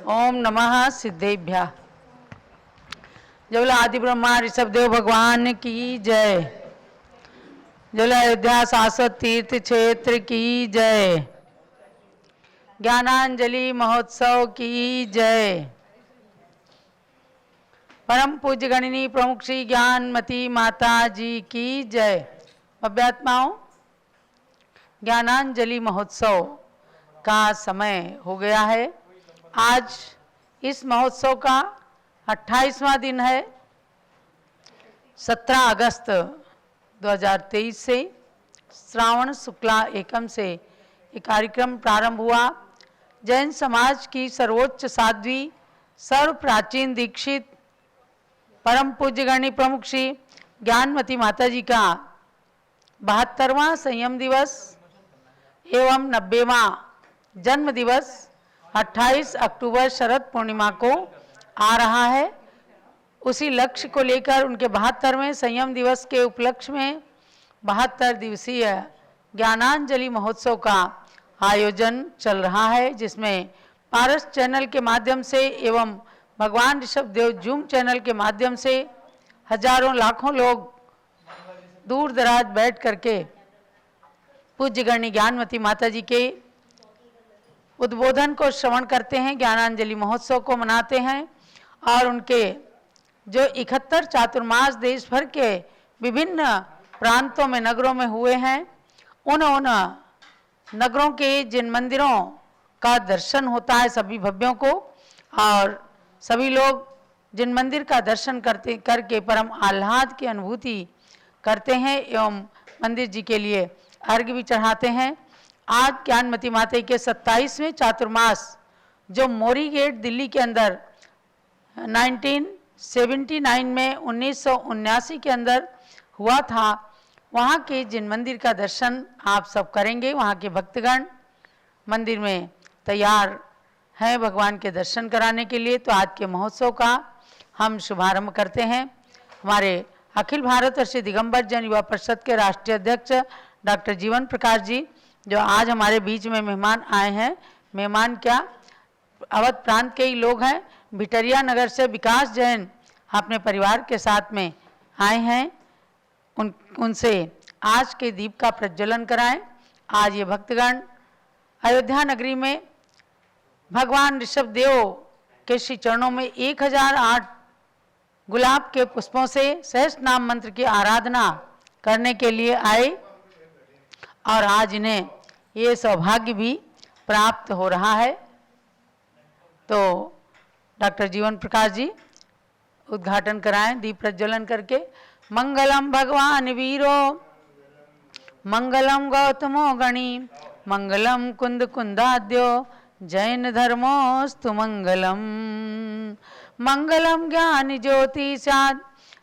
ओम नमः सिद्धेभ्यः। जबला आदि ब्रह्मा ऋषभदेव भगवान की जय। जबला अयोध्या शाश्वत तीर्थ क्षेत्र की जय। ज्ञानांजलि महोत्सव की जय। परम पूज्य गणिनी प्रमुख श्री ज्ञानमती माता जी की जय। अभ्यात्माओं, ज्ञानांजलि महोत्सव का समय हो गया है। आज इस महोत्सव का 28वां दिन है। 17 अगस्त 2023 से श्रावण शुक्ला एकम से ये कार्यक्रम प्रारंभ हुआ। जैन समाज की सर्वोच्च साध्वी सर्व प्राचीन दीक्षित परम पूज्य गणिनी प्रमुख श्री ज्ञानमती माता जी का 72वां संयम दिवस एवं 90वां जन्म दिवस 28 अक्टूबर शरद पूर्णिमा को आ रहा है। उसी लक्ष्य को लेकर उनके 72वें संयम दिवस के उपलक्ष्य में 72 दिवसीय ज्ञानांजलि महोत्सव का आयोजन चल रहा है, जिसमें पारस चैनल के माध्यम से एवं भगवान ऋषभदेव जूम चैनल के माध्यम से हजारों लाखों लोग दूर दराज बैठ करके पूज्य गणिनी ज्ञानमती माता जी के उद्बोधन को श्रवण करते हैं, ज्ञानांजलि महोत्सव को मनाते हैं और उनके जो 71 चातुर्मास देश भर के विभिन्न प्रांतों में नगरों में हुए हैं, उन नगरों के जिन मंदिरों का दर्शन होता है सभी भव्यों को, और सभी लोग जिन मंदिर का दर्शन करके परम आह्लाद की अनुभूति करते हैं एवं मंदिर जी के लिए अर्घ्य भी चढ़ाते हैं। आज ज्ञानमती माता के 27वें चातुर्मास जो मोरी गेट दिल्ली के अंदर 1979 में 1979 के अंदर हुआ था, वहाँ के जिन मंदिर का दर्शन आप सब करेंगे, वहाँ के भक्तगण मंदिर में तैयार हैं भगवान के दर्शन कराने के लिए। तो आज के महोत्सव का हम शुभारंभ करते हैं। हमारे अखिल भारत श्री दिगंबर जन युवा परिषद के राष्ट्रीय अध्यक्ष डॉक्टर जीवन प्रकाश जी जो आज हमारे बीच में मेहमान आए हैं। मेहमान क्या, अवध प्रांत के ही लोग हैं। भिटरिया नगर से विकास जैन अपने परिवार के साथ में आए हैं। उनसे आज के दीप का प्रज्वलन कराएं। आज ये भक्तगण अयोध्या नगरी में भगवान ऋषभदेव के श्री चरणों में 1008 गुलाब के पुष्पों से सहस्त्र नाम मंत्र की आराधना करने के लिए आए और आज इन्हें ये सौभाग्य भी प्राप्त हो रहा है। तो डॉक्टर जीवन प्रकाश जी उद्घाटन कराएं दीप प्रज्वलन करके। मंगलम भगवान वीरो मंगलम गौतमो गणी मंगलम कुंद कुंदाद्यो जैन धर्मोस्तु मंगलम। मंगलम ज्ञान ज्योति साद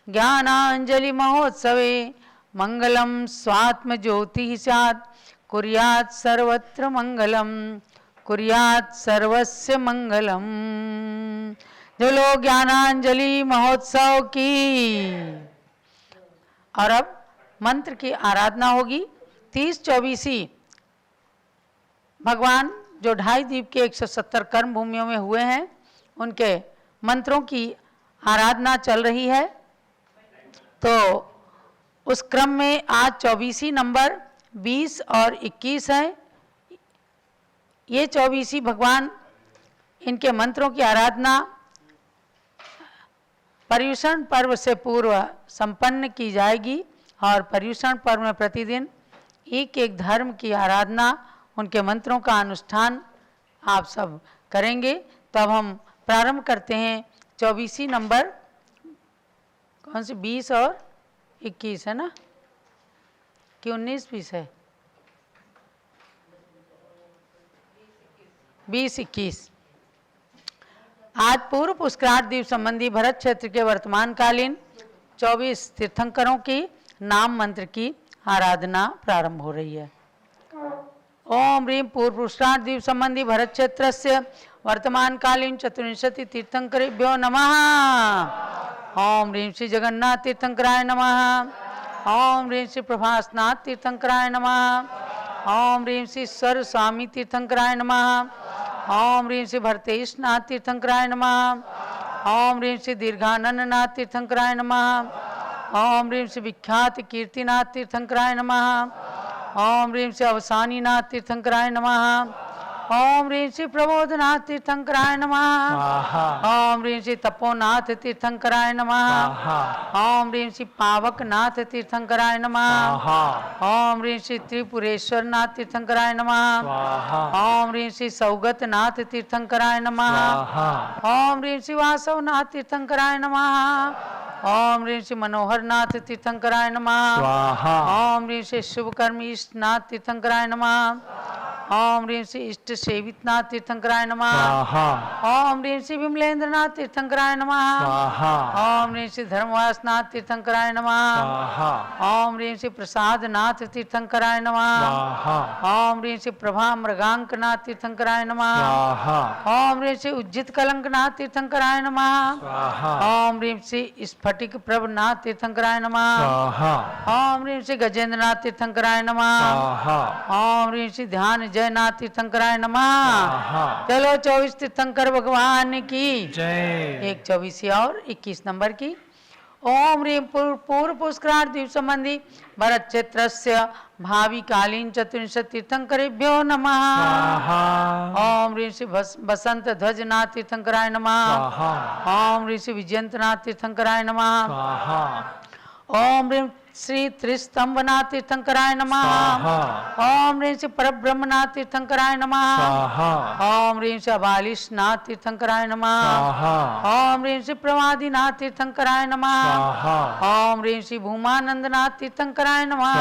ज्ञानांजलि महोत्सवे मंगलम स्वात्म ज्योति साद कुर्यात् सर्वत्र मंगलम कुर्यात् सर्वस्य मंगलम। जो लोग ज्ञानांजलि महोत्सव की। और अब मंत्र की आराधना होगी। 30-24 भगवान जो 2.5 द्वीप के 170 कर्म भूमियों में हुए हैं, उनके मंत्रों की आराधना चल रही है। तो उस क्रम में आज 24 नंबर 20 और 21 है। ये 24 भगवान इनके मंत्रों की आराधना पर्युषण पर्व से पूर्व संपन्न की जाएगी और पर्युषण पर्व में प्रतिदिन एक एक धर्म की आराधना, उनके मंत्रों का अनुष्ठान आप सब करेंगे। तब हम प्रारंभ करते हैं 24 नंबर, कौन से 20 और 21 है ना, कि 19-20 है, 20-21। आज पूर्व पुष्करार्थ द्वीप संबंधी भरत क्षेत्र के वर्तमान कालीन 24 तीर्थंकरों की नाम मंत्र की आराधना प्रारंभ हो रही है। ओम ह्रीम पूर्व पुष्करार्थ द्वीप संबंधी भरत क्षेत्र से वर्तमान कालीन 24 तीर्थंकरेभ्यो नमः। ओम ह्रीम श्री जगन्नाथ तीर्थंकराय नमः। ओम ह्रीम श्री प्रभासनाथ तीर्थंकराय नमः। ओम ह्रीम श्री स्वर स्वामी तीर्थंकराय नमः। ओम ह्रीं श्री भरतेशनाथ तीर्थंकराय नमः। ओम ह्रीं श्री दीर्घानंदनाथ तीर्थंकराय नमः। ओम ह्रीं श्री विख्यात कीर्तिनाथ तीर्थंकराय नमः। ओम ह्रीं श्री अवसानीनाथ तीर्थंकराय नमः। ओम ह्रीं श्री प्रबोधनाथ तीर्थंकराय नमः। ओम ह्रीं श्री तपोनाथ तीर्थंकराय नमः। ओम ह्रीं श्री पावकनाथ तीर्थंकराय नमः। ओम ह्रीं श्री त्रिपुरेश्वरनाथ तीर्थंकराय नमः। ओम ह्रीं श्री सौगतनाथ तीर्थंकराय नमः। ओम ह्रीं श्री वासवनाथ तीर्थंकराय नमः। ओम ह्रीं श्री मनोहरनाथ तीर्थंकराय नमः। ओम ह्रीं श्री शुभकर्मीष्टनाथ तीर्थंकराय नमः। ओम ह्रीं श्री इष्ट सेवितनाथ तीर्थंकराय नमः। ओम ह्रीं श्री विमलेंद्रनाथ तीर्थंकराय नमः। ओम ह्रीं श्री धर्मवासनाथ तीर्थंकराय नमः। ओम ह्रीं श्री प्रसादनाथ तीर्थंकराय नमः। ओम ह्रीं श्री प्रभा मृगांकनाथ तीर्थंकराय नमः। ओम ह्रीं श्री उज्जित कलंकनाथ तीर्थंकराय नमः। ओम ह्रीं श्री स्फटिक प्रभनाथ तीर्थंकराय नमः। ओम ह्रीं श्री गजेंद्रनाथ तीर्थंकराय नमः। ओम ह्रीं श्री ध्यान जयनाथ तीर्थंकराय नमः। चलो 24 तीर्थंकर भगवान की जय। एक 24 और 21 नंबर की। ओम ह्रीं पूर्व पुष्करार्थ द्वीप संबंधी भरत क्षेत्रस्य भावी कालीन 24 तीर्थंकरेभ्यो नमः। ओम ह्रीं श्री बसंत ध्वजनाथ तीर्थंकराय नमः। ओम ह्रीं श्री विजयंतनाथ तीर्थंकराय नमः। ओम ह्रीं श्री त्रिस्तंभनाथ तीर्थंकराय नमः। ओम ह्रीं श्री परब्रह्मनाथ तीर्थंकराय नमः। ओम ह्रीं श्री अबालिशनाथ तीर्थंकराय नमः। ओम ह्रीं श्री प्रवादीनाथ तीर्थंकराय नमः। ओम ह्रीं श्री भूमानंदनाथ तीर्थंकराय नमः।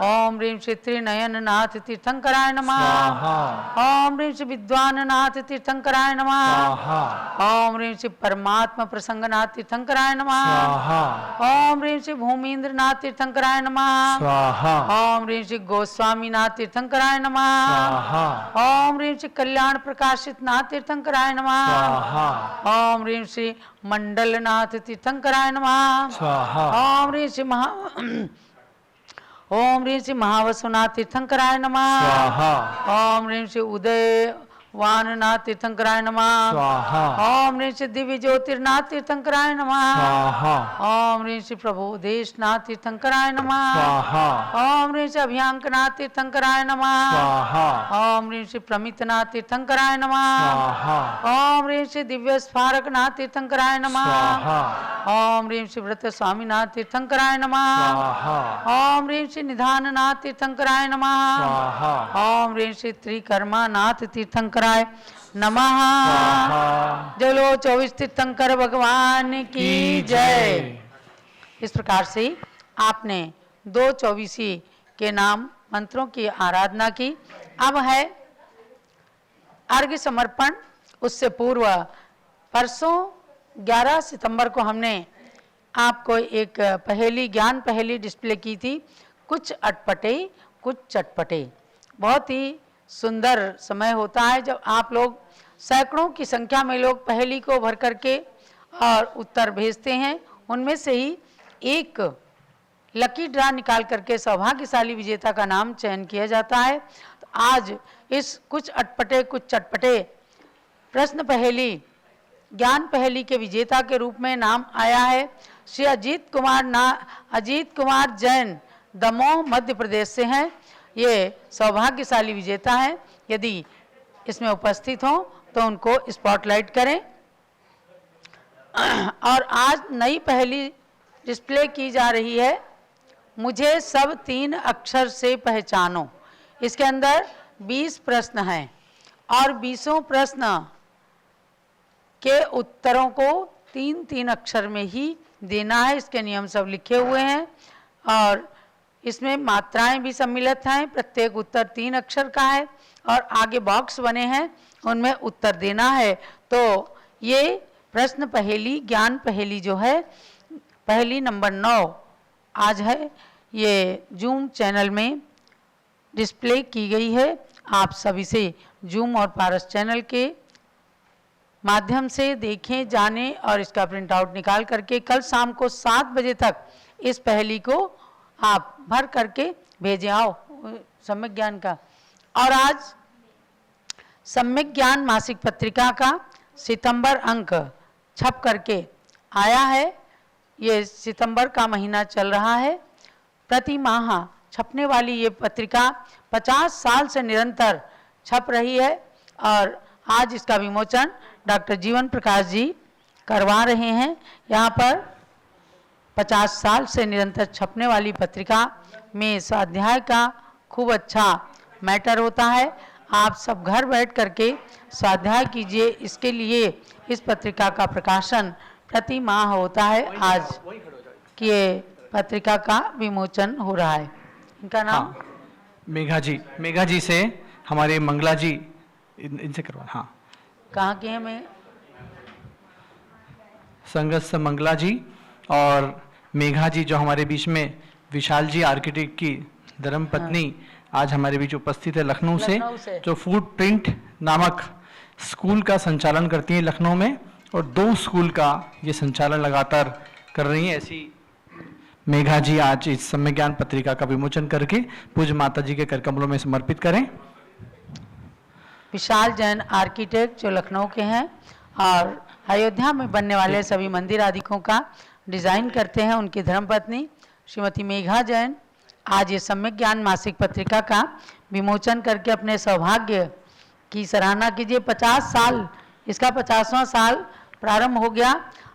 ओम ह्रीं श्री त्रिनयननाथ तीर्थंकराय नमः। ओम ह्रीं श्री विद्वाननाथ तीर्थंकराय नमः। ओम ह्रीं श्री परमात्मा प्रसंगनाथ तीर्थंकराय नमः। ओम ह्रीं श्री भूमीन्द्र नाथ तीर्थंकराय नमः। ओम ह्रीं श्री गोस्वामीनाथ तीर्थंकराय नमः। ओम ह्रीं श्री कल्याण प्रकाशित नाथ तीर्थंकराय नमः। ओम ह्रीं श्री मंडलनाथ तीर्थंकराय नमः। ओम ह्रीं श्री ओम ह्रीं श्री महावसुनाथ तीर्थंकराय नमः। ओम ह्रीं श्री उदय वाननाथ तीर्थंकराय नमः। ओम ह्रीं श्री दिव्य ज्योतिर्नाथ तीर्थंकराय नमः। ओम ह्रीं श्री प्रभुदेशनाथ तीर्थंकराय नमः। ओम ह्रीं श्री अभ्यांकनाथ तीर्थंकराय नमः। ओम ह्रीं श्री प्रमितनाथ तीर्थंकराय नमः। ओम ह्रीं श्री दिव्य स्फारकनाथ तीर्थंकराय नमः। ओम ह्रीं श्री व्रत स्वामीनाथ तीर्थंकराय नमः। ओम ह्रीं श्री निधाननाथ तीर्थंकराय नमः। ओम ह्रीं श्री त्रिकर्मानाथ तीर्थंकराय नमः। जलो 24 तीर्थंकर भगवान की जय। इस प्रकार से आपने 224 के नाम मंत्रों की आराधना की। अब है अर्घ्य समर्पण। उससे पूर्व परसों 11 सितंबर को हमने आपको एक पहेली, ज्ञान पहेली डिस्प्ले की थी। कुछ अटपटे कुछ चटपटे। बहुत ही सुंदर समय होता है जब आप लोग सैकड़ों की संख्या में लोग पहेली को भर करके और उत्तर भेजते हैं। उनमें से ही एक लकी ड्रा निकाल करके सौभाग्यशाली विजेता का नाम चयन किया जाता है। तो आज इस कुछ अटपटे कुछ चटपटे प्रश्न पहेली, ज्ञान पहेली के विजेता के रूप में नाम आया है श्री अजीत कुमार जैन, दमोह मध्य प्रदेश से हैं। ये सौभाग्यशाली विजेता हैं। यदि इसमें उपस्थित हों तो उनको स्पॉटलाइट करें। और आज नई पहेली डिस्प्ले की जा रही है, मुझे सब 3 अक्षर से पहचानो। इसके अंदर 20 प्रश्न हैं और 20 प्रश्न के उत्तरों को 3-3 अक्षर में ही देना है। इसके नियम सब लिखे हुए हैं और इसमें मात्राएं भी सम्मिलित हैं। प्रत्येक उत्तर 3 अक्षर का है और आगे बॉक्स बने हैं, उनमें उत्तर देना है। तो ये प्रश्न पहेली, ज्ञान पहेली जो है, पहेली नंबर 9 आज है। ये जूम चैनल में डिस्प्ले की गई है। आप सभी से जूम और पारस चैनल के माध्यम से देखें, जानें और इसका प्रिंट आउट निकाल करके कल शाम को 7 बजे तक इस पहेली को आप भर करके भेजें। आओ सम्यक ज्ञान का। और आज सम्यक ज्ञान मासिक पत्रिका का सितंबर अंक छप करके आया है। ये सितंबर का महीना चल रहा है। प्रति माह छपने वाली ये पत्रिका 50 साल से निरंतर छप रही है और आज इसका विमोचन डॉक्टर जीवन प्रकाश जी करवा रहे हैं। यहाँ पर 50 साल से निरंतर छपने वाली पत्रिका में स्वाध्याय का खूब अच्छा मैटर होता है। आप सब घर बैठ करके स्वाध्याय कीजिए। इसके लिए इस पत्रिका का प्रकाशन प्रति माह होता है। आज की ये पत्रिका का विमोचन हो रहा है। इनका नाम मेघा जी से हमारे मंगला जी इनसे करवा। हाँ, कहाँ के हैं? मैं संगत से मंगला जी और मेघा जी जो हमारे बीच में विशाल जी आर्किटेक्ट की धर्म पत्नी आज हमारे बीच उपस्थित है लखनऊ से, जो फूड प्रिंट नामक स्कूल का संचालन करती हैं लखनऊ में और 2 स्कूल का ये संचालन लगातार कर रही हैं। ऐसी मेघा जी आज इस सम्यक ज्ञान पत्रिका का विमोचन करके पूज्य माता जी के कर कमलों में समर्पित करें। विशाल जैन आर्किटेक्ट जो लखनऊ के हैं और अयोध्या में बनने वाले सभी मंदिर आदिकों का डिजाइन करते हैं, उनकी धर्मपत्नी श्रीमती मेघा जैन आज ये सम्यक ज्ञान मासिक पत्रिका का विमोचन करके अपने सौभाग्य की सराहना कीजिए। 50 साल, इसका 50वां साल प्रारंभ हो गया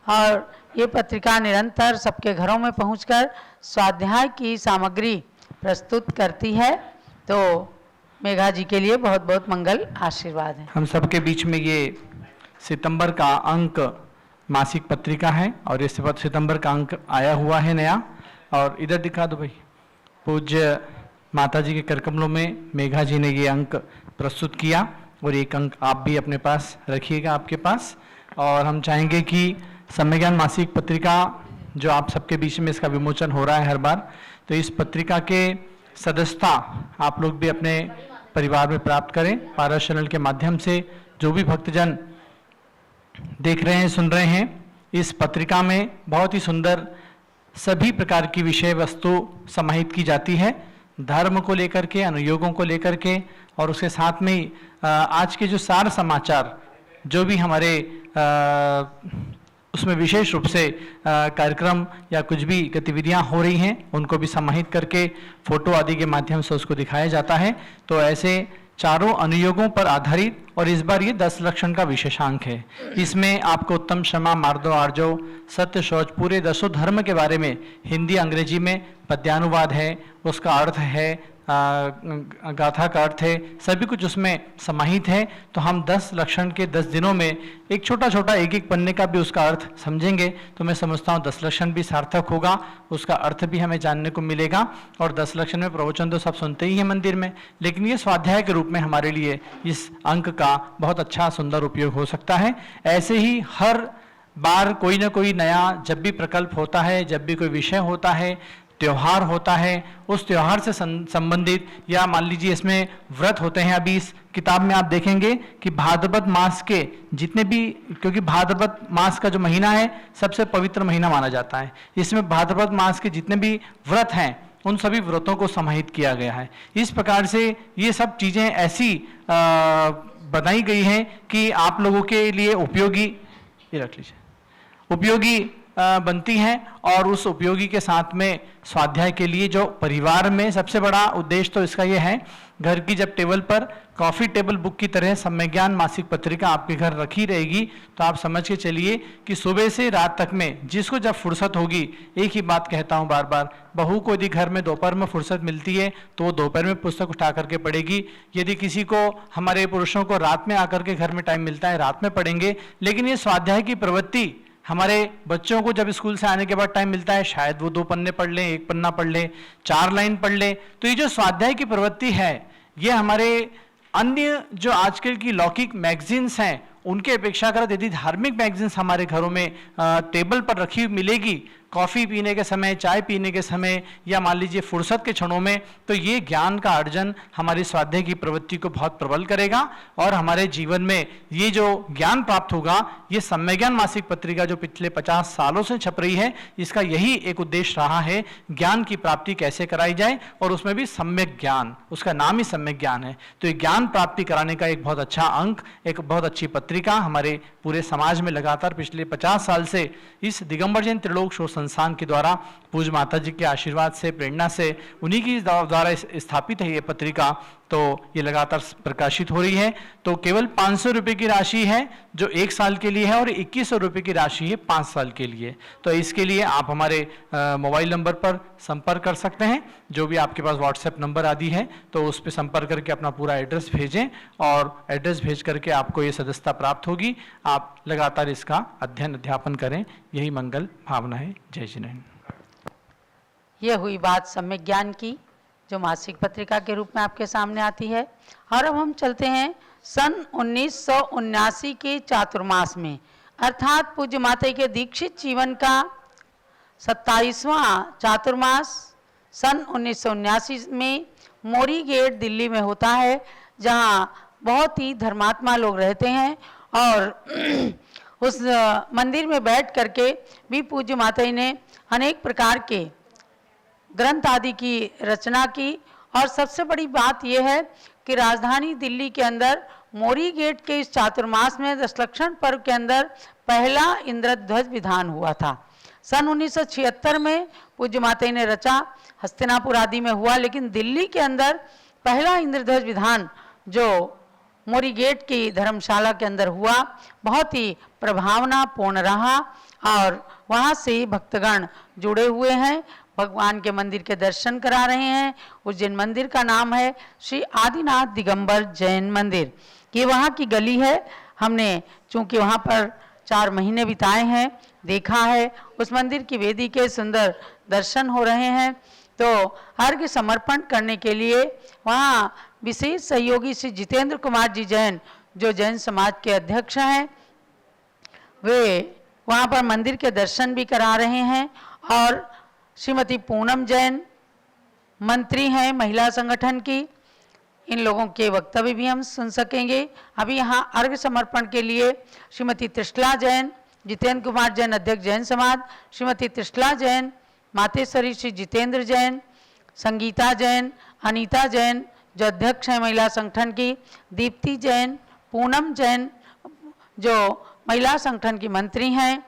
और ये पत्रिका निरंतर सबके घरों में पहुंचकर स्वाध्याय की सामग्री प्रस्तुत करती है। तो मेघा जी के लिए बहुत बहुत मंगल आशीर्वाद है। हम सबके बीच में ये सितंबर का अंक मासिक पत्रिका है और ये सितंबर का अंक आया हुआ है नया। और इधर दिखा दो भाई, पूज्य माता जी के करकमलों में मेघा जी ने ये अंक प्रस्तुत किया और एक अंक आप भी अपने पास रखिएगा आपके पास। और हम चाहेंगे कि सम्यक ज्ञान मासिक पत्रिका जो आप सबके बीच में इसका विमोचन हो रहा है हर बार, तो इस पत्रिका के सदस्यता आप लोग भी अपने परिवार में प्राप्त करें। पारस चैनल के माध्यम से जो भी भक्तजन देख रहे हैं, सुन रहे हैं, इस पत्रिका में बहुत ही सुंदर सभी प्रकार की विषय वस्तु समाहित की जाती है, धर्म को लेकर के, अनुयोगों को लेकर के, और उसके साथ में ही आज के जो सार समाचार जो भी हमारे उसमें विशेष रूप से कार्यक्रम या कुछ भी गतिविधियां हो रही हैं उनको भी समाहित करके फोटो आदि के माध्यम से उसको दिखाया जाता है। तो ऐसे चारों अनुयोगों पर आधारित, और इस बार ये 10 लक्षण का विशेषांक है। इसमें आपको उत्तम, क्षमा, मार्दव, आर्जव, सत्य, शौच, पूरे 10 धर्म के बारे में हिंदी अंग्रेजी में पद्यानुवाद है, उसका अर्थ है, गाथा का अर्थ है, सभी कुछ उसमें समाहित है। तो हम 10 लक्षण के 10 दिनों में एक छोटा छोटा एक पन्ने का भी उसका अर्थ समझेंगे तो मैं समझता हूँ 10 लक्षण भी सार्थक होगा, उसका अर्थ भी हमें जानने को मिलेगा। और 10 लक्षण में प्रवचन तो सब सुनते ही हैं मंदिर में, लेकिन ये स्वाध्याय के रूप में हमारे लिए इस अंक का बहुत अच्छा सुंदर उपयोग हो सकता है। ऐसे ही हर बार कोई ना कोई नया जब भी प्रकल्प होता है, जब भी कोई विषय होता है, त्योहार होता है, उस त्योहार से संबंधित, या मान लीजिए इसमें व्रत होते हैं। अभी इस किताब में आप देखेंगे कि भाद्रपद मास के जितने भी, क्योंकि भाद्रपद मास का जो महीना है सबसे पवित्र महीना माना जाता है, इसमें भाद्रपद मास के जितने भी व्रत हैं उन सभी व्रतों को समाहित किया गया है। इस प्रकार से ये सब चीजें ऐसी बताई गई हैं कि आप लोगों के लिए उपयोगी, ये रख लीजिए, उपयोगी बनती हैं। और उस उपयोगी के साथ में स्वाध्याय के लिए जो परिवार में सबसे बड़ा उद्देश्य तो इसका ये है, घर की जब टेबल पर कॉफी टेबल बुक की तरह सम्यक ज्ञान मासिक पत्रिका आपके घर रखी रहेगी तो आप समझ के चलिए कि सुबह से रात तक में जिसको जब फुर्सत होगी, एक ही बात कहता हूँ बार बार, बहू को यदि घर में दोपहर में फुर्सत मिलती है तो वो दोपहर में पुस्तक उठा करके पढ़ेगी। यदि किसी को, हमारे पुरुषों को रात में आकर के घर में टाइम मिलता है, रात में पढ़ेंगे। लेकिन ये स्वाध्याय की प्रवृत्ति हमारे बच्चों को जब स्कूल से आने के बाद टाइम मिलता है, शायद वो 2 पन्ने पढ़ लें, 1 पन्ना पढ़ लें, 4 लाइन पढ़ लें। तो ये जो स्वाध्याय की प्रवृत्ति है, ये हमारे अन्य जो आजकल की लौकिक मैगजीन्स हैं उनके अपेक्षा कर यदि धार्मिक मैगजीन्स हमारे घरों में टेबल पर रखी हुई मिलेगी कॉफ़ी पीने के समय, चाय पीने के समय या मान लीजिए फुर्सत के क्षणों में, तो ये ज्ञान का अर्जन हमारी स्वाध्याय की प्रवृत्ति को बहुत प्रबल करेगा और हमारे जीवन में ये जो ज्ञान प्राप्त होगा, ये सम्यक ज्ञान मासिक पत्रिका जो पिछले 50 सालों से छप रही है, इसका यही एक उद्देश्य रहा है, ज्ञान की प्राप्ति कैसे कराई जाए और उसमें भी सम्यक ज्ञान, उसका नाम ही सम्यक ज्ञान है। तो ये ज्ञान प्राप्ति कराने का एक बहुत अच्छा अंक, एक बहुत अच्छी पत्रिका हमारे पूरे समाज में लगातार पिछले 50 साल से इस दिगंबर जैन त्रिलोक शोध संस्थान के द्वारा पूज्य माता जी के आशीर्वाद से, प्रेरणा से, उन्हीं की द्वारा स्थापित है ये पत्रिका। तो ये लगातार प्रकाशित हो रही है। तो केवल 500 रुपये की राशि है जो 1 साल के लिए है और 2100 रुपये की राशि है 5 साल के लिए। तो इसके लिए आप हमारे मोबाइल नंबर पर संपर्क कर सकते हैं, जो भी आपके पास व्हाट्सएप नंबर आदि है, तो उस पर संपर्क करके अपना पूरा एड्रेस भेजें और एड्रेस भेज करके आपको ये सदस्यता प्राप्त होगी। आप लगातार इसका अध्ययन अध्यापन करें, यही मंगल भावना है। जय श्री राम। यह हुई बात सम्यक ज्ञान की, जो मासिक पत्रिका के रूप में आपके सामने आती है। और अब हम चलते हैं सन 1979 के चातुर्मास में, अर्थात पूज्य माता के दीक्षित जीवन का 27वां चातुर्मास सन 1979 में मोरी गेट दिल्ली में होता है, जहां बहुत ही धर्मात्मा लोग रहते हैं। और उस मंदिर में बैठ करके भी पूज्य माता ने अनेक प्रकार के ग्रंथ आदि की रचना की। और सबसे बड़ी बात यह है कि राजधानी दिल्ली के अंदर मोरी गेट के इस चातुर्मास में दशलक्षण पर्व के अंदर पहला इंद्रध्वज विधान हुआ था। सन 1976 में पूज्य माता ने रचा, हस्तिनापुर आदि में हुआ, लेकिन दिल्ली के अंदर पहला इंद्रध्वज विधान जो मोरी गेट की धर्मशाला के अंदर हुआ, बहुत ही प्रभावनापूर्ण रहा। और वहाँ से भक्तगण जुड़े हुए हैं, भगवान के मंदिर के दर्शन करा रहे हैं। उस जैन मंदिर का नाम है श्री आदिनाथ दिगंबर जैन मंदिर। ये वहाँ की गली है। हमने चूंकि वहाँ पर 4 महीने बिताए हैं, देखा है, उस मंदिर की वेदी के सुंदर दर्शन हो रहे हैं। तो अर्घ्य समर्पण करने के लिए वहाँ विशेष सहयोगी श्री जितेंद्र कुमार जी जैन, जो जैन समाज के अध्यक्ष हैं, वे वहाँ पर मंदिर के दर्शन भी करा रहे हैं। और श्रीमती पूनम जैन मंत्री हैं महिला संगठन की, इन लोगों के वक्तव्य भी हम सुन सकेंगे। अभी यहाँ अर्घ्य समर्पण के लिए श्रीमती त्रिशला जैन, जितेंद्र कुमार जैन अध्यक्ष जैन समाज, श्रीमती त्रिशला जैन, मातेश्वरी श्री जितेंद्र जैन, संगीता जैन, अनीता जैन जो अध्यक्ष हैं महिला संगठन की, दीप्ति जैन, पूनम जैन जो महिला संगठन की मंत्री हैं,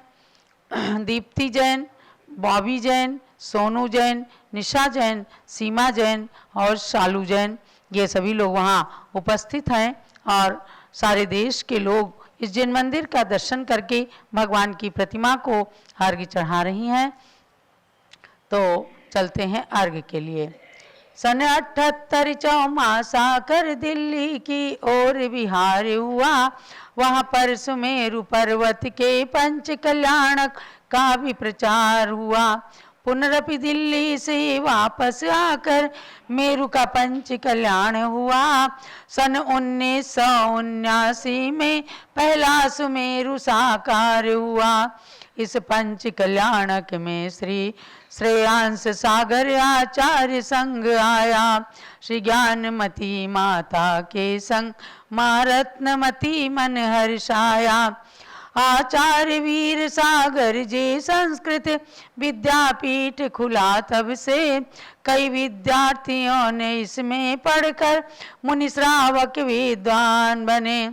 दीप्ति जैन, बॉबी जैन, सोनू जैन, निशा जैन, सीमा जैन और शालू जैन, ये सभी लोग वहाँ उपस्थित हैं। और सारे देश के लोग इस जैन मंदिर का दर्शन करके भगवान की प्रतिमा को अर्घ्य चढ़ा रही हैं। तो चलते हैं अर्घ्य के लिए। सन 78 चौमासा कर दिल्ली की ओर बिहार हुआ, वहाँ पर सुमेरु पर्वत के पंच कल्याणक का भी प्रचार हुआ। पुनरपि दिल्ली से वापस आकर मेरु का पंच कल्याण हुआ। सन 1979 में पहला सुमेरु साकार हुआ। इस पंच कल्याणक में श्री श्रेयांश सागर आचार्य संग आया। श्री ज्ञानमती माता के संग माँ रत्नमती मन हर्षाया। आचार्य वीर सागर जी संस्कृत विद्यापीठ खुला तब से, कई विद्यार्थियों ने इसमें पढ़कर मुनि श्रावक विद्वान बने।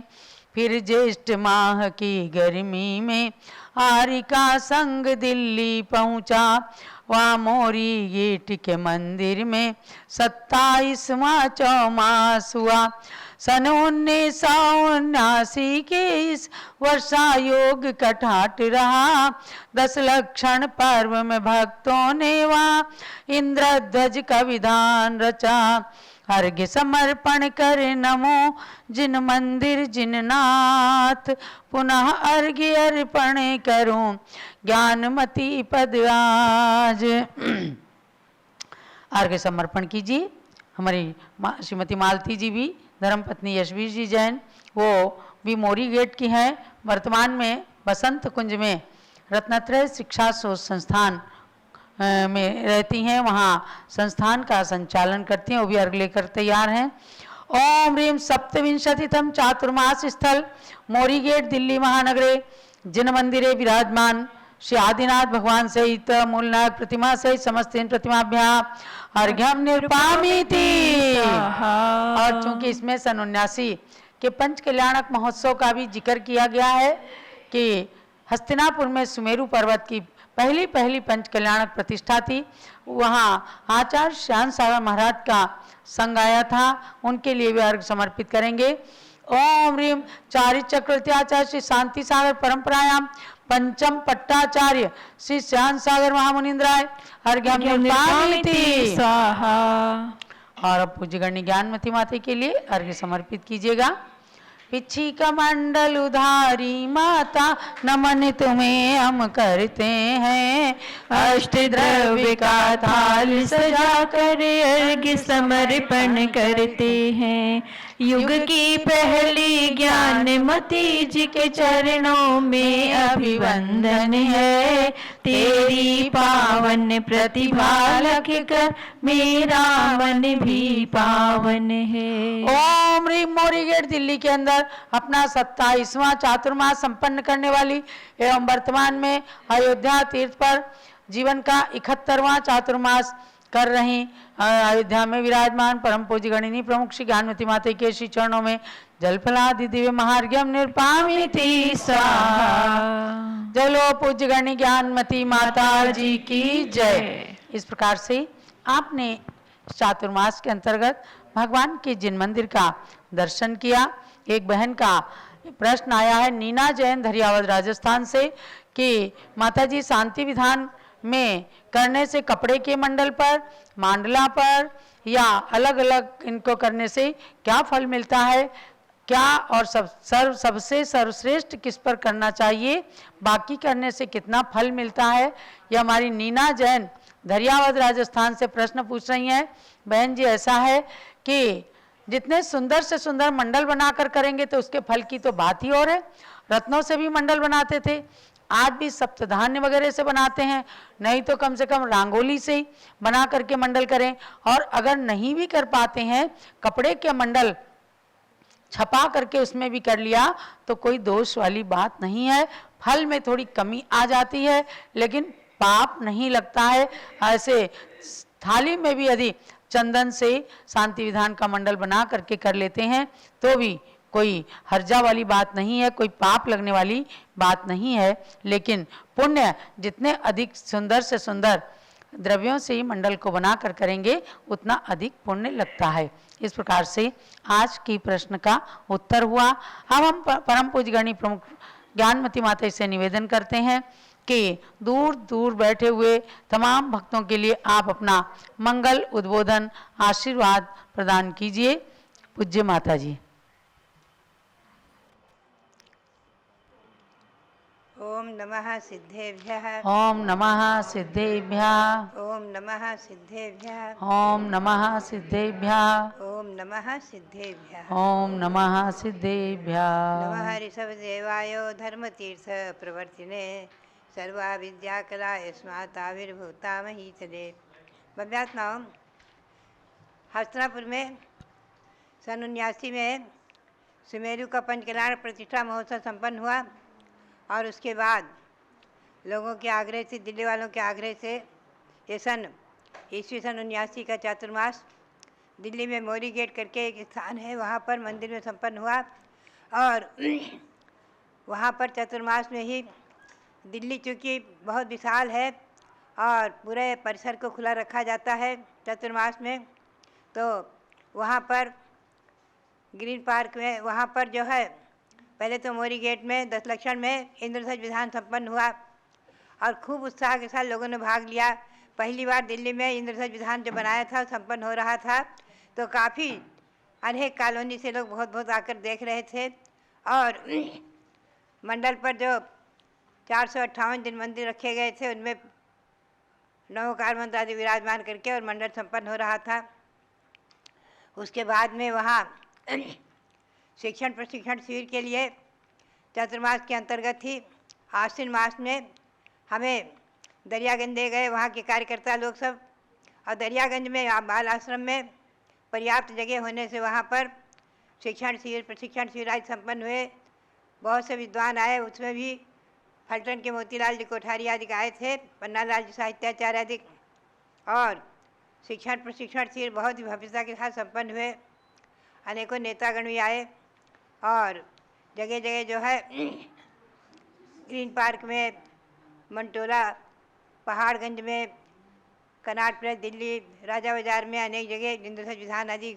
फिर ज्येष्ठ माह की गर्मी में आर्य का संग दिल्ली पहुंचा। वहाँ मोरी गेट के मंदिर में 27वां चौमास हुआ। सन 1979 के इस वर्षा योग कठाट रहा। 10 लक्षण पर्व में भक्तों ने वहाँ इंद्रध्वज का विधान रचा। अर्घ्य समर्पण कर नमो जिन मंदिर जिन नाथ, पुनः अर्घ्य अर्पण करूं ज्ञानमती पद आज। अर्घ्य समर्पण कीजिए। हमारी श्रीमती मालती जी भी धर्मपत्नी यशवीर जी जैन, वो भी मोरी गेट की हैं। वर्तमान में बसंत कुंज में रत्नत्रय शिक्षा शोध संस्थान में रहती हैं, वहाँ संस्थान का संचालन करती हैं, वो भी अर्घ लेकर तैयार हैं। ओम ह्रीं सप्तविंशतितम चातुर्मास स्थल मोरी गेट दिल्ली महानगरे जिन मंदिरे विराजमान श्री आदिनाथ भगवान सहित मूलनायक प्रतिमा सहित समस्त इन प्रतिमाभ्यां अर्घ्यम निर्पामीति। और चूंकि इसमें सन 79 के पंच कल्याणक महोत्सव का भी जिक्र किया गया है कि हस्तिनापुर में सुमेरु पर्वत की पहली पंच कल्याणक प्रतिष्ठा थी, वहाँ आचार्य श्याम सागर महाराज का संग आया था, उनके लिए भी अर्घ समर्पित करेंगे। ओम ह्रीं चारि चक्रवर्त्याचार्य श्री शांति सागर परंपरायाम पंचम पट्टाचार्य श्री श्याम सागर महामुनिंद्राय अर्घ्यम निर्पामीति स्वाहा। और अब पूज्य गण्य ज्ञानमती माता के लिए अर्घ्य समर्पित कीजिएगा। पिछी कमंडल उधारी माता नमन तुम्हें हम करते हैं, अष्ट द्रव्य का थाल सजा कर अर्घ्य समर्पण करते हैं। युग की पहली ज्ञानमती जी के चरणों में अभिवंदन है, तेरी पावन प्रतिभा लख कर मेरा मन भी पावन है। ओम ह्रीं मोरी गेट दिल्ली के अंदर अपना 27वां चातुर्मास संपन्न करने वाली एवं वर्तमान में अयोध्या तीर्थ पर जीवन का 71वां चातुर्मास कर रही अयोध्या में विराजमान परम पूज्य गणिनी प्रमुख श्री ज्ञानमती माता के श्री चरणों में जलफलादि दिव्य महार्घ्यम निर्पामीति स्वाहा। जलो पूज्य गणि ज्ञानमती माता जी की जय। इस प्रकार से आपने चातुर्मास के अंतर्गत भगवान के जिन मंदिर का दर्शन किया। एक बहन का प्रश्न आया है नीना जैन धरियावद राजस्थान से कि माताजी शांति विधान में करने से कपड़े के मंडल पर, मांडला पर या अलग अलग इनको करने से क्या फल मिलता है, क्या और सबसे सर्वश्रेष्ठ किस पर करना चाहिए, बाकी करने से कितना फल मिलता है। यह हमारी नीना जैन धरियावद राजस्थान से प्रश्न पूछ रही हैं। बहन जी, ऐसा है कि जितने सुंदर से सुंदर मंडल बनाकर करेंगे तो उसके फल की तो बात ही और है। रत्नों से भी मंडल बनाते थे, आज भी सप्तधान्य वगैरह से बनाते हैं, नहीं तो कम से कम रंगोली से ही बना करके मंडल करें। और अगर नहीं भी कर पाते हैं, कपड़े के मंडल छपा करके उसमें भी कर लिया तो कोई दोष वाली बात नहीं है। फल में थोड़ी कमी आ जाती है लेकिन पाप नहीं लगता है। ऐसे थाली में भी यदि चंदन से शांति विधान का मंडल बना करके कर लेते हैं तो भी कोई हर्जा वाली बात नहीं है, कोई पाप लगने वाली बात नहीं है। लेकिन पुण्य जितने अधिक सुंदर से सुंदर द्रव्यों से ही मंडल को बनाकर करेंगे उतना अधिक पुण्य लगता है। इस प्रकार से आज की प्रश्न का उत्तर हुआ। अब हम परम पूज्य गणि प्रमुख ज्ञानमती माता से निवेदन करते हैं कि दूर दूर बैठे हुए तमाम भक्तों के लिए आप अपना मंगल उद्बोधन आशीर्वाद प्रदान कीजिए। पूज्य माता जी। ओम नमः सिद्धेभ्यः। ओम नमः सिद्धेभ्यः। ओम नमः सिद्धेभ्यः। ओम नमः सिद्धेभ्यः। ओम नमः सिद्धेभ्यः। ओम नमः सिद्धेभ्यः। नमः ऋषभदेवाय धर्मतीर्थ प्रवर्तिने सर्वा विद्या कला यस्मात् आविर्भूता महीतले। भव्यात्माओं, हस्तिनापुर में सन 79 में सुमेरु का पंचकल्याण प्रतिष्ठा महोत्सव संपन्न हुआ और उसके बाद लोगों के आग्रह से, दिल्ली वालों के आग्रह से ये सन ईस्वी सन 79 का चातुर्मास दिल्ली में मोरी गेट करके एक स्थान है, वहाँ पर मंदिर में संपन्न हुआ। और वहाँ पर चातुर्मास में ही दिल्ली चूँकि बहुत विशाल है और पूरे परिसर को खुला रखा जाता है चातुर्मास में, तो वहाँ पर ग्रीन पार्क में वहाँ पर जो है पहले तो मोरी गेट में 10 लक्षण में इंद्रध्वज विधान संपन्न हुआ और खूब उत्साह के साथ लोगों ने भाग लिया। पहली बार दिल्ली में इंद्रध्वज विधान जो बनाया था संपन्न हो रहा था, तो काफ़ी अनेक कॉलोनी से लोग बहुत बहुत आकर देख रहे थे। और मंडल पर जो 458 दिन मंदिर रखे गए थे उनमें नवकार मंत्र आदि विराजमान करके और मंडल संपन्न हो रहा था। उसके बाद में वहाँ शिक्षण प्रशिक्षण शिविर के लिए चातुर्मास के अंतर्गत ही आश्विन मास में हमें दरियागंज ले गए वहाँ के कार्यकर्ता लोग सब, और दरियागंज में बाल आश्रम में पर्याप्त जगह होने से वहाँ पर शिक्षण शिविर प्रशिक्षण शिविर आज संपन्न हुए। बहुत से विद्वान आए, उसमें भी फलटन के मोतीलाल जी कोठारी आदि आए थे, पन्नालाल जी साहित्याचार्य आदि, और शिक्षण प्रशिक्षण शिविर बहुत ही भव्यता के साथ संपन्न हुए। अनेकों नेतागण भी आए और जगह जगह जो है ग्रीन पार्क में, मंटोला, पहाड़गंज में, कनाट प्रेस दिल्ली, राजा बाज़ार में अनेक जगह जिंद्र विधान आदि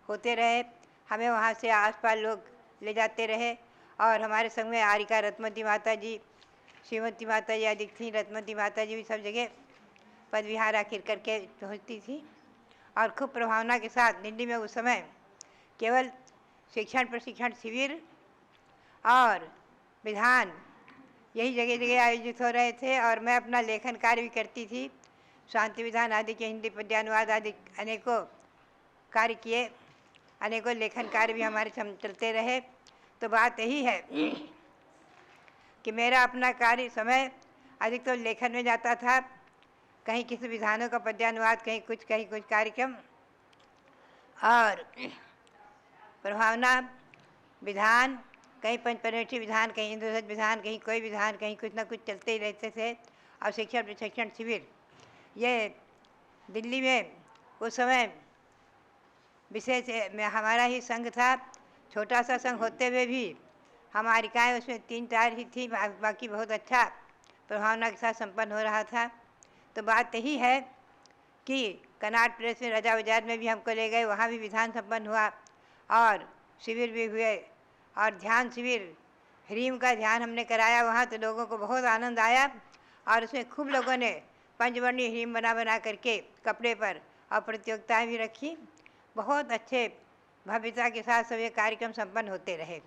होते रहे। हमें वहाँ से आसपास लोग ले जाते रहे और हमारे संग में आरिका रत्मती माता जी, श्रीमती माता जी आदि थी, रत्मती माता जी भी सब जगह पद विहार आखिर करके पहुँचती थी। और खूब प्रभावना के साथ दिल्ली में उस समय केवल शिक्षण प्रशिक्षण शिविर और विधान यही जगह जगह आयोजित हो रहे थे। और मैं अपना लेखन कार्य भी करती थी, शांति विधान आदि के हिंदी पद्यानुवाद आदि अनेकों कार्य किए, अनेकों लेखन कार्य भी हमारे चलते रहे। तो बात यही है कि मेरा अपना कार्य समय अधिक तो लेखन में जाता था, कहीं किसी विधानों का पद्यानुवाद, कहीं कुछ कार्यक्रम, और प्रभावना विधान, कहीं पंचपरमेष्ठी विधान, कहीं इंद्रधनुष विधान, कहीं कोई विधान, कहीं कुछ ना कुछ चलते ही रहते थे। और शिक्षण प्रशिक्षण शिविर ये दिल्ली में उस समय विशेष में हमारा ही संघ था, छोटा सा संघ होते हुए भी हमारी काय उसमें 3-4 ही थी, बाकी बहुत अच्छा प्रभावना के साथ संपन्न हो रहा था। तो बात यही है कि कनाट प्रेस में राजा बाज़ार में भी हमको ले गए, वहाँ भी विधान संपन्न हुआ और शिविर भी हुए। और ध्यान शिविर, ह्रीम का ध्यान हमने कराया वहाँ, तो लोगों को बहुत आनंद आया और उसमें खूब लोगों ने पंचवर्णीय ह्रीम बना करके कपड़े पर और प्रतियोगिताएं भी रखी। बहुत अच्छे भव्यता के साथ सब ये कार्यक्रम संपन्न होते रहे।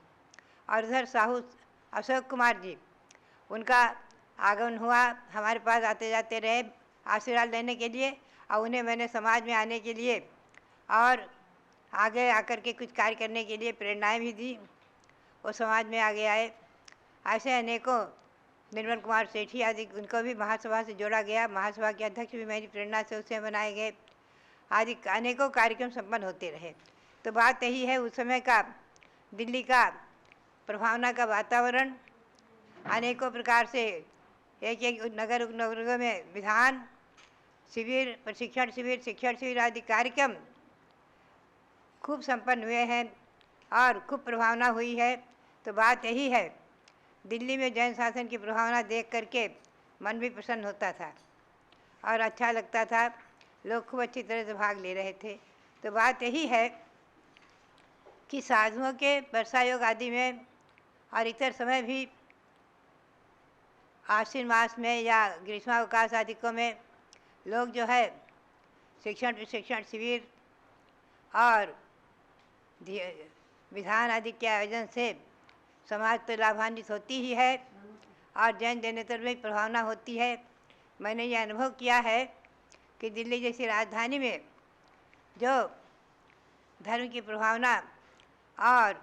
और उधर साहू अशोक कुमार जी, उनका आगमन हुआ, हमारे पास आते जाते रहे आशीर्वाद लेने के लिए, और उन्हें मैंने समाज में आने के लिए और आगे आकर के कुछ कार्य करने के लिए प्रेरणाएं भी दी। वो समाज में आगे आए। ऐसे अनेकों, निर्मल कुमार सेठी आदि, उनको भी महासभा से जोड़ा गया, महासभा के अध्यक्ष भी मेरी प्रेरणा से उससे बनाए गए, आदि अनेकों कार्यक्रम संपन्न होते रहे। तो बात यही है, उस समय का दिल्ली का प्रभावना का वातावरण, अनेकों प्रकार से एक एक नगर उपनगरों में विधान शिविर, प्रशिक्षण शिविर, शिक्षण शिविर आदि कार्यक्रम खूब संपन्न हुए हैं और खूब प्रभावना हुई है। तो बात यही है, दिल्ली में जैन शासन की प्रभावना देख करके मन भी प्रसन्न होता था और अच्छा लगता था, लोग खूब अच्छी तरह से भाग ले रहे थे। तो बात यही है कि साधुओं के वर्षा योग आदि में और इतर समय भी आश्विन मास में या ग्रीष्मावकाश आदिकों में लोग जो है शिक्षण प्रशिक्षण शिविर और विधान आदि के आयोजन से समाज तो लाभान्वित होती ही है और जैन जनेतर में प्रभावना होती है। मैंने ये अनुभव किया है कि दिल्ली जैसी राजधानी में जो धर्म की प्रभावना और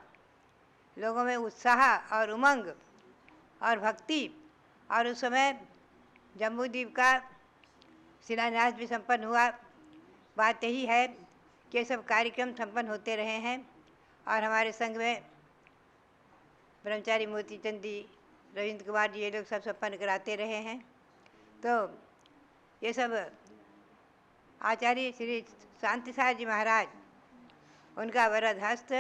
लोगों में उत्साह और उमंग और भक्ति, और उस समय जम्बूद्वीप का शिलान्यास भी संपन्न हुआ। बात यही है कि ये सब कार्यक्रम संपन्न होते रहे हैं और हमारे संघ में ब्रह्मचारी मोतीचंद जी, रविंद्र कुमार जी, ये लोग सब संपन्न कराते रहे हैं। तो ये सब आचार्य श्री शांति सार जी महाराज, उनका वरद हस्त,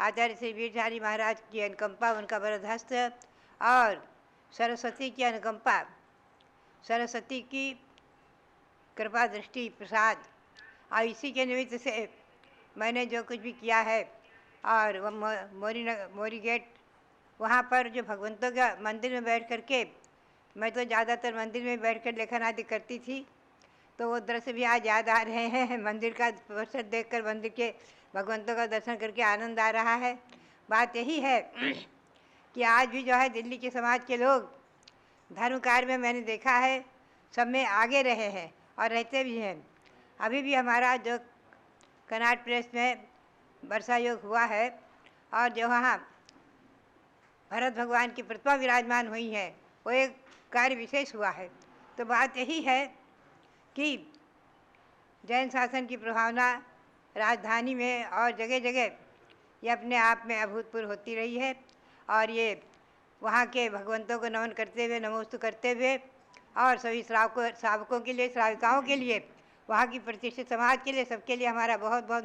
आचार्य श्री वीरचारी महाराज की अनुकंपा, उनका वरद हस्त, और सरस्वती की अनुकंपा, सरस्वती की कृपा दृष्टि प्रसाद, और इसी के निमित्त से मैंने जो कुछ भी किया है। और मोरी गेट वहाँ पर जो भगवंतों का मंदिर में बैठ कर के, मैं तो ज़्यादातर मंदिर में बैठ कर लेखन आदि करती थी, तो वो दृश्य भी आज याद आ रहे हैं। मंदिर का परिसर देखकर, मंदिर के भगवंतों का दर्शन करके आनंद आ रहा है। बात यही है कि आज भी जो है दिल्ली के समाज के लोग धर्म कार्य में मैंने देखा है सब में आगे रहे हैं और रहते भी हैं। अभी भी हमारा जो कनाट प्रेस में वर्षा योग हुआ है और जो वहाँ भरत भगवान की प्रतिमा विराजमान हुई है, वो एक कार्य विशेष हुआ है। तो बात यही है कि जैन शासन की प्रभावना राजधानी में और जगह जगह ये अपने आप में अभूतपूर्व होती रही है। और ये वहाँ के भगवंतों को नमन करते हुए, नमोस्तु करते हुए, और सभी श्रावकों के लिए, श्राविकाओं के लिए, वहाँ की प्रतिष्ठित समाज के लिए, सबके लिए हमारा बहुत बहुत